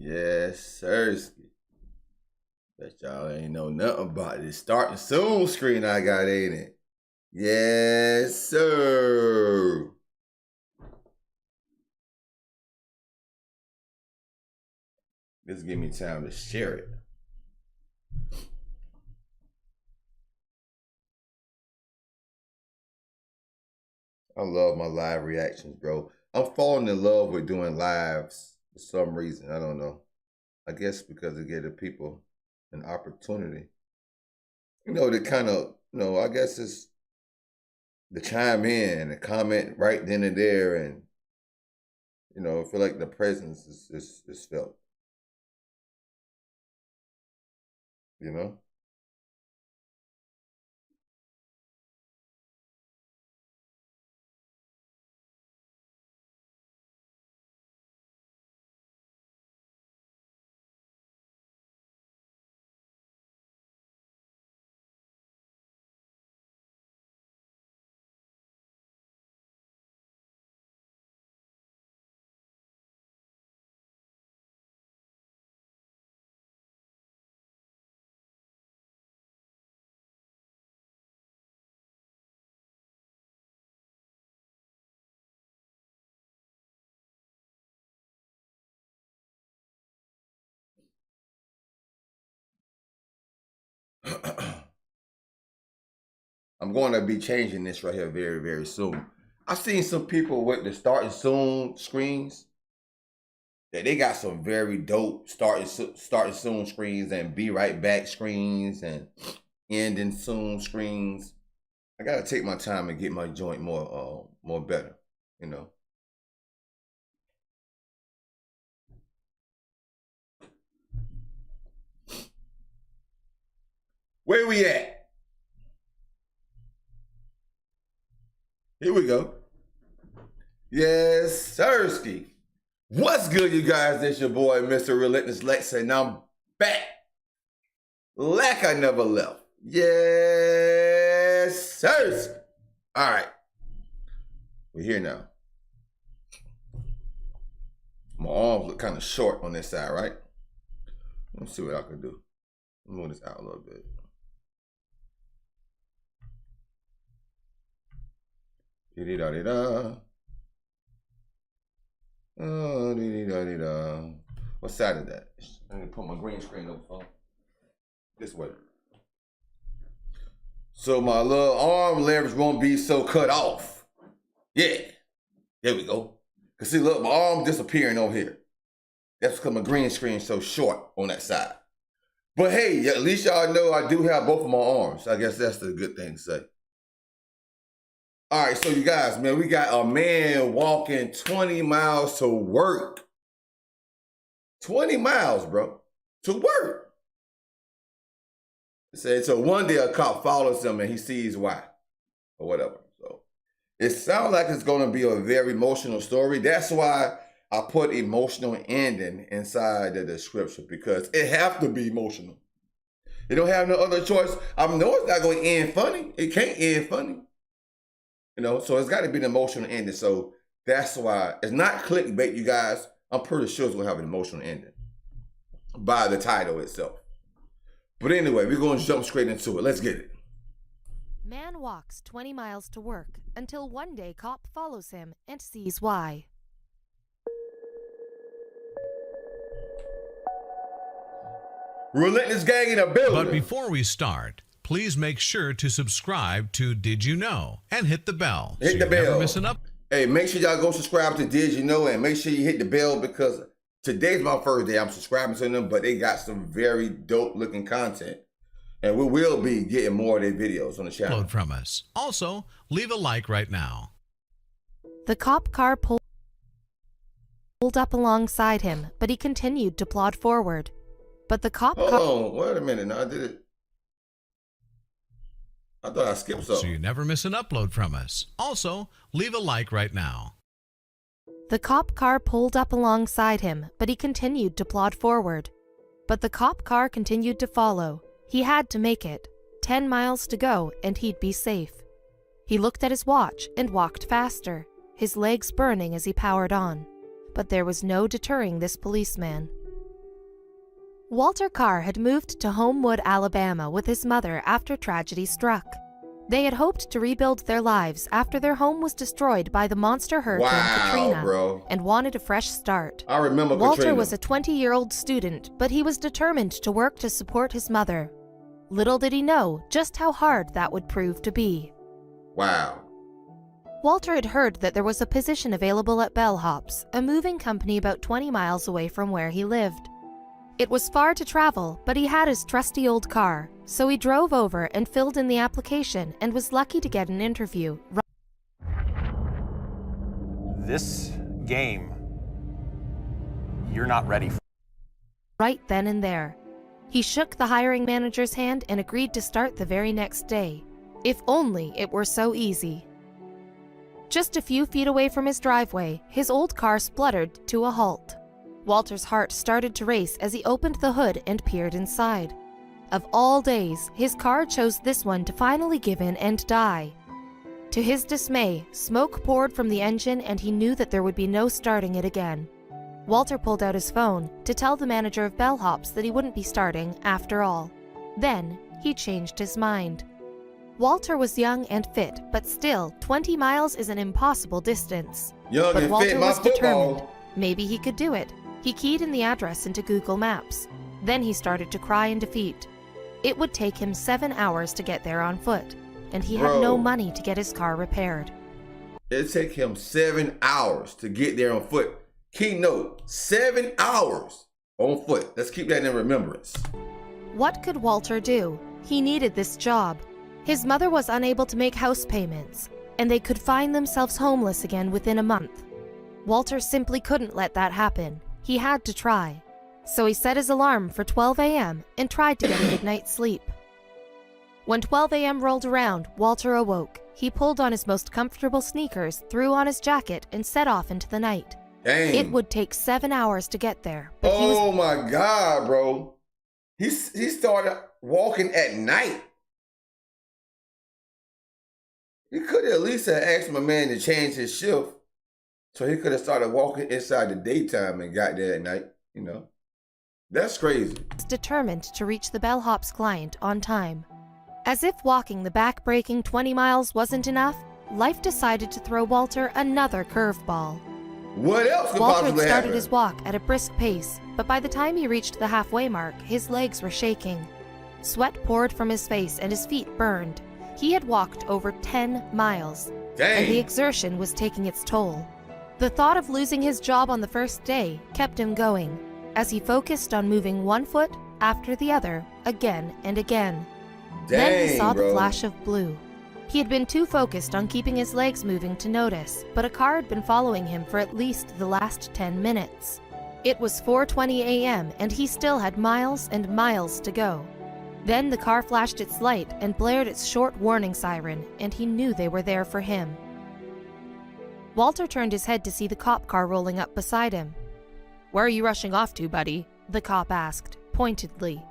Yes, sir. Bet y'all ain't know nothing about this starting soon screen I got, ain't it? Yes, sir. This give me time to share it. I love my live reactions, bro. I'm falling in love with doing lives for some reason. I don't know. I guess because it gives the people an opportunity. To kind of, I guess it's to chime in and comment right then and there, and I feel like the presence is felt. You know? I'm going to be changing this right here very, very soon. I've seen some people with the starting soon screens that they got some very dope starting soon screens and be right back screens and ending soon screens. I gotta take my time and get my joint more better, Where we at? Here we go. Yes, Sirski. What's good, you guys? It's your boy, Mr. Relentless Lex, and I'm back like I never left. Yes, Sirski. All right. We're here now. My arms look kind of short on this side, right? Let's see what I can do. Move this out a little bit. Dee-dee-da-dee-da. Oh, dee-dee-da-dee-da. What side is that? I'm gonna put my green screen over this way. So my little arm leverage won't be so cut off. Yeah, there we go. Cause see, look, my arm disappearing over here. That's because my green screen is so short on that side. But hey, at least y'all know I do have both of my arms. I guess that's the good thing to say. All right, so you guys, man, we got a man walking 20 miles to work. 20 miles, bro, to work. So one day a cop follows him and he sees why, or whatever. So it sounds like it's gonna be a very emotional story. That's why I put emotional ending inside the description, because it have to be emotional. It don't have no other choice. I know it's not gonna end funny. It can't end funny. So it's got to be an emotional ending. So that's why it's not clickbait, you guys. I'm pretty sure it's going to have an emotional ending by the title itself. But anyway, we're going to jump straight into it. Let's get it. Man walks 20 miles to work until one day cop follows him and sees why. Relentless gang in a building. But before we start, please make sure to subscribe to Did You Know and hit the bell. Hit the bell. Never miss an up. Hey, make sure y'all go subscribe to Did You Know, and make sure you hit the bell, because today's my first day. I'm subscribing to them, but they got some very dope looking content. And we will be getting more of their videos on the channel. From us. Also, leave a like right now. The cop car pulled up alongside him, but he continued to plod forward. But the cop car... Oh, wait a minute. Now I did it. I thought I skipped something. So you never miss an upload from us. Also, leave a like right now. The cop car pulled up alongside him, but he continued to plod forward. But the cop car continued to follow. He had to make it. 10 miles to go, and he'd be safe. He looked at his watch and walked faster, his legs burning as he powered on. But there was no deterring this policeman. Walter Carr had moved to Homewood, Alabama with his mother after tragedy struck. They had hoped to rebuild their lives after their home was destroyed by the monster hurricane Katrina, bro. and wanted a fresh start. I remember Walter Katrina. was a 20-year-old student, but he was determined to work to support his mother. Little did he know just how hard that would prove to be. Wow. Walter had heard that there was a position available at Bellhops, a moving company about 20 miles away from where he lived. It was far to travel, but he had his trusty old car, so he drove over and filled in the application and was lucky to get an interview. This game, you're not ready for. Right then and there. He shook the hiring manager's hand and agreed to start the very next day. If only it were so easy. Just a few feet away from his driveway, his old car spluttered to a halt. Walter's heart started to race as he opened the hood and peered inside. Of all days, his car chose this one to finally give in and die. To his dismay, smoke poured from the engine and he knew that there would be no starting it again. Walter pulled out his phone to tell the manager of Bellhops that he wouldn't be starting after all. Then, he changed his mind. Walter was young and fit, but still, 20 miles is an impossible distance. Young But and Walter fit, my was determined. football. Maybe he could do it. He keyed in the address into Google Maps. Then he started to cry in defeat. It would take him 7 hours to get there on foot, and he had no Bro. money to get his car repaired. It'd take him 7 hours to get there on foot. Keynote, 7 hours on foot. Let's keep that in remembrance. What could Walter do? He needed this job. His mother was unable to make house payments, and they could find themselves homeless again within a month. Walter simply couldn't let that happen. He had to try. So he set his alarm for 12 a.m. and tried to get a good night's sleep. When 12 a.m. rolled around, Walter awoke. He pulled on his most comfortable sneakers, threw on his jacket, and set off into the night. Dang. It would take 7 hours to get there, but he was Oh my God, bro. He started walking at night. He could at least have asked my man to change his shift so he could have started walking inside the daytime and got there at night, you know. That's crazy. determined to reach the Bellhops client on time. As if walking the back-breaking 20 miles wasn't enough, life decided to throw Walter another curveball. What else could Walter had possibly started happen? his walk at a brisk pace, but by the time he reached the halfway mark, his legs were shaking. Sweat poured from his face and his feet burned. He had walked over 10 miles, and the Dang. exertion was taking its toll. The thought of losing his job on the first day kept him going, as he focused on moving one foot after the other again and again. Then he saw the bro. flash of blue. He had been too focused on keeping his legs moving to notice, but a car had been following him for at least the last 10 minutes. It was 4:20 a.m. and he still had miles and miles to go. Then the car flashed its light and blared its short warning siren, and he knew they were there for him. Walter turned his head to see the cop car rolling up beside him. "Where are you rushing off to, buddy?" the cop asked, pointedly.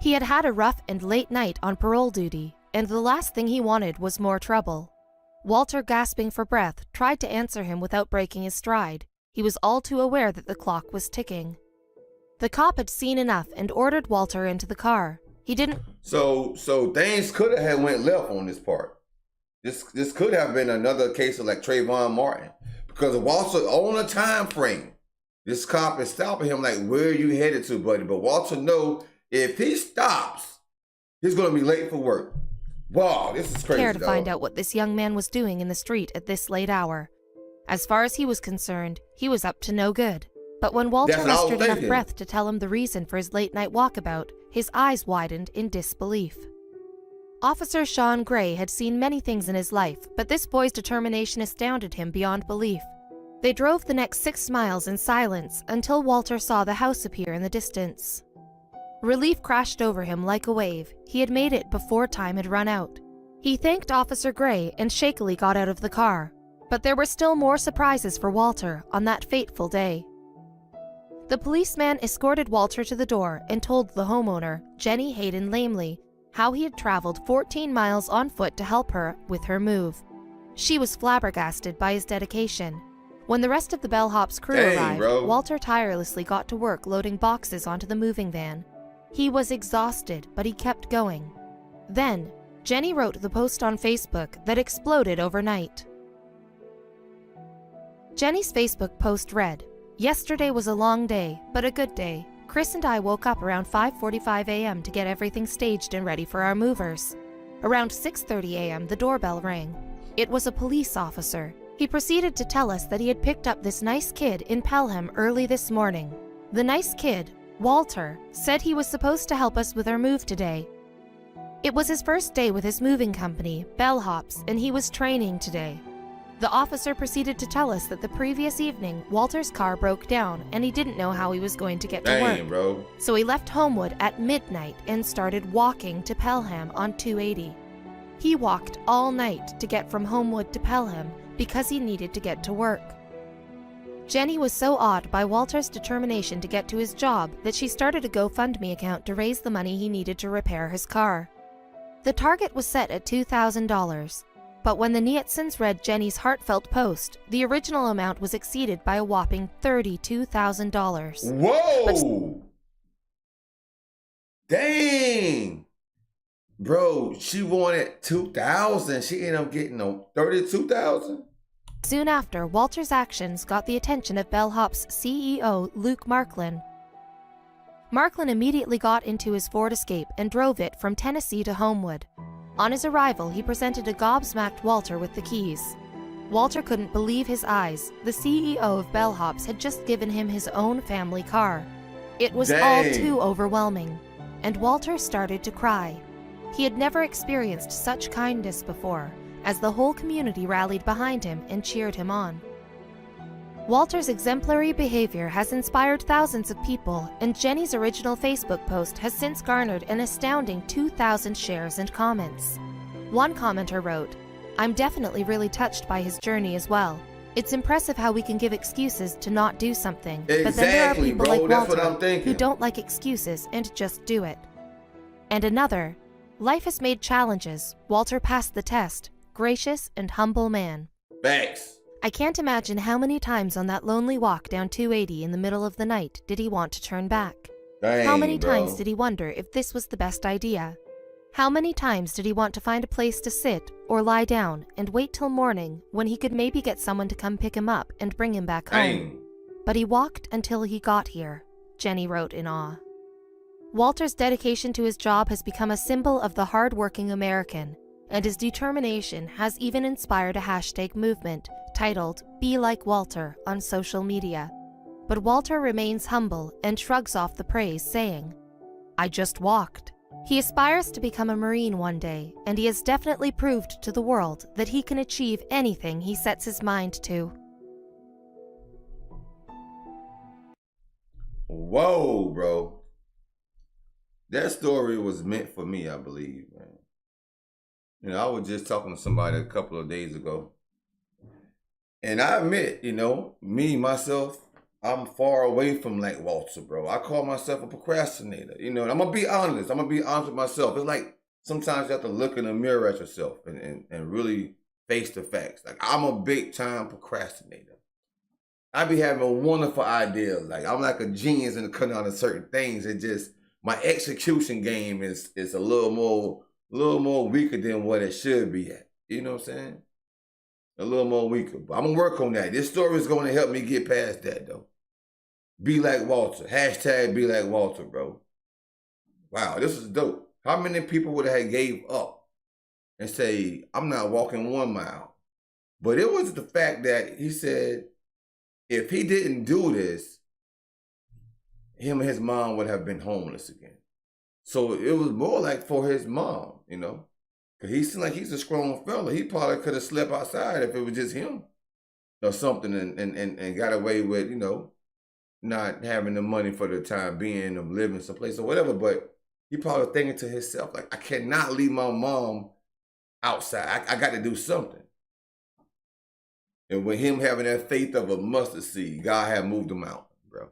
He had had a rough and late night on parole duty, and the last thing he wanted was more trouble. Walter, gasping for breath, tried to answer him without breaking his stride. He was all too aware that the clock was ticking. The cop had seen enough and ordered Walter into the car. He didn't So things could have went left on this part. This could have been another case of like Trayvon Martin, because Walter on a time frame, this cop is stopping him like, "Where are you headed to, buddy?" But Walter know if he stops, he's gonna be late for work. Wow, this is crazy. care to dog. find out what this young man was doing in the street at this late hour. As far as he was concerned, he was up to no good. But when Walter That's what I was mustered enough thinking. breath to tell him the reason for his late-night walkabout, his eyes widened in disbelief. Officer Sean Gray had seen many things in his life, but this boy's determination astounded him beyond belief. They drove the next 6 miles in silence until Walter saw the house appear in the distance. Relief crashed over him like a wave. He had made it before time had run out. He thanked Officer Gray and shakily got out of the car. But there were still more surprises for Walter on that fateful day. The policeman escorted Walter to the door and told the homeowner, Jenny Hayden Lamely, how he had traveled 14 miles on foot to help her with her move. She was flabbergasted by his dedication. When the rest of the Bellhops crew Dang, arrived, bro. Walter tirelessly got to work loading boxes onto the moving van. He was exhausted, but he kept going. Then, Jenny wrote the post on Facebook that exploded overnight. Jenny's Facebook post read, "Yesterday was a long day, but a good day. Chris and I woke up around 5:45 a.m. to get everything staged and ready for our movers. Around 6:30 a.m. the doorbell rang. It was a police officer. He proceeded to tell us that he had picked up this nice kid in Pelham early this morning. The nice kid, Walter, said he was supposed to help us with our move today. It was his first day with his moving company, Bellhops, and he was training today. The officer proceeded to tell us that the previous evening, Walter's car broke down and he didn't know how he was going to get to work. Dang, bro. So he left Homewood at midnight and started walking to Pelham on 280. He walked all night to get from Homewood to Pelham because he needed to get to work. Jenny was so awed by Walter's determination to get to his job that she started a GoFundMe account to raise the money he needed to repair his car. The target was set at $2,000. But when the Nietzsches read Jenny's heartfelt post, the original amount was exceeded by a whopping $32,000. Whoa! Dang! Bro, she wanted $2,000. She ended up getting $32,000. Soon after, Walter's actions got the attention of Bellhop's CEO, Luke Marklin. Marklin immediately got into his Ford Escape and drove it from Tennessee to Homewood. On his arrival, he presented a gobsmacked Walter with the keys. Walter couldn't believe his eyes. The CEO of Bellhops had just given him his own family car. It was all too overwhelming, and Walter started to cry. He had never experienced such kindness before, as the whole community rallied behind him and cheered him on. Walter's exemplary behavior has inspired thousands of people, and Jenny's original Facebook post has since garnered an astounding 2,000 shares and comments. One commenter wrote, "I'm definitely really touched by his journey as well. It's impressive how we can give excuses to not do something, but then there are people like Walter who don't like excuses and just do it." And another, "Life has made challenges. Walter passed the test. Gracious and humble man." Thanks. I can't imagine how many times on that lonely walk down 280 in the middle of the night did he want to turn back. Dang, How many bro. times did he wonder if this was the best idea? How many times did he want to find a place to sit or lie down and wait till morning when he could maybe get someone to come pick him up and bring him back home? Dang. But he walked until he got here, Jenny wrote in awe. Walter's dedication to his job has become a symbol of the hard-working American, and his determination has even inspired a hashtag movement titled "Be Like Walter" on social media. But Walter remains humble and shrugs off the praise, saying, "I just walked." He aspires to become a Marine one day, and he has definitely proved to the world that he can achieve anything he sets his mind to. Whoa, bro. That story was meant for me, I believe, man. You know, I was just talking to somebody a couple of days ago. And I admit, me, myself, I'm far away from like Walter, bro. I call myself a procrastinator. And I'm going to be honest. I'm going to be honest with myself. It's like sometimes you have to look in the mirror at yourself and really face the facts. Like, I'm a big time procrastinator. I be having wonderful ideas. Like, I'm like a genius in cutting out of certain things. It just, my execution game is a little more weaker than what it should be at. You know what I'm saying? A little more weaker. But I'm going to work on that. This story is going to help me get past that, though. Be like Walter. Hashtag be like Walter, bro. Wow, this is dope. How many people would have gave up and say, I'm not walking 1 mile? But it was the fact that he said, if he didn't do this, him and his mom would have been homeless again. So it was more like for his mom, Because he seemed like he's a strong fella. He probably could have slept outside if it was just him or something and got away with, not having the money for the time being of living someplace or whatever. But he probably thinking to himself, like, I cannot leave my mom outside. I got to do something. And with him having that faith of a mustard seed, God had moved him out, bro.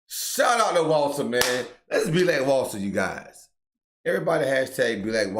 Shout out to Walter, man. Let's be like Walter, you guys. Everybody hashtag be like Walter.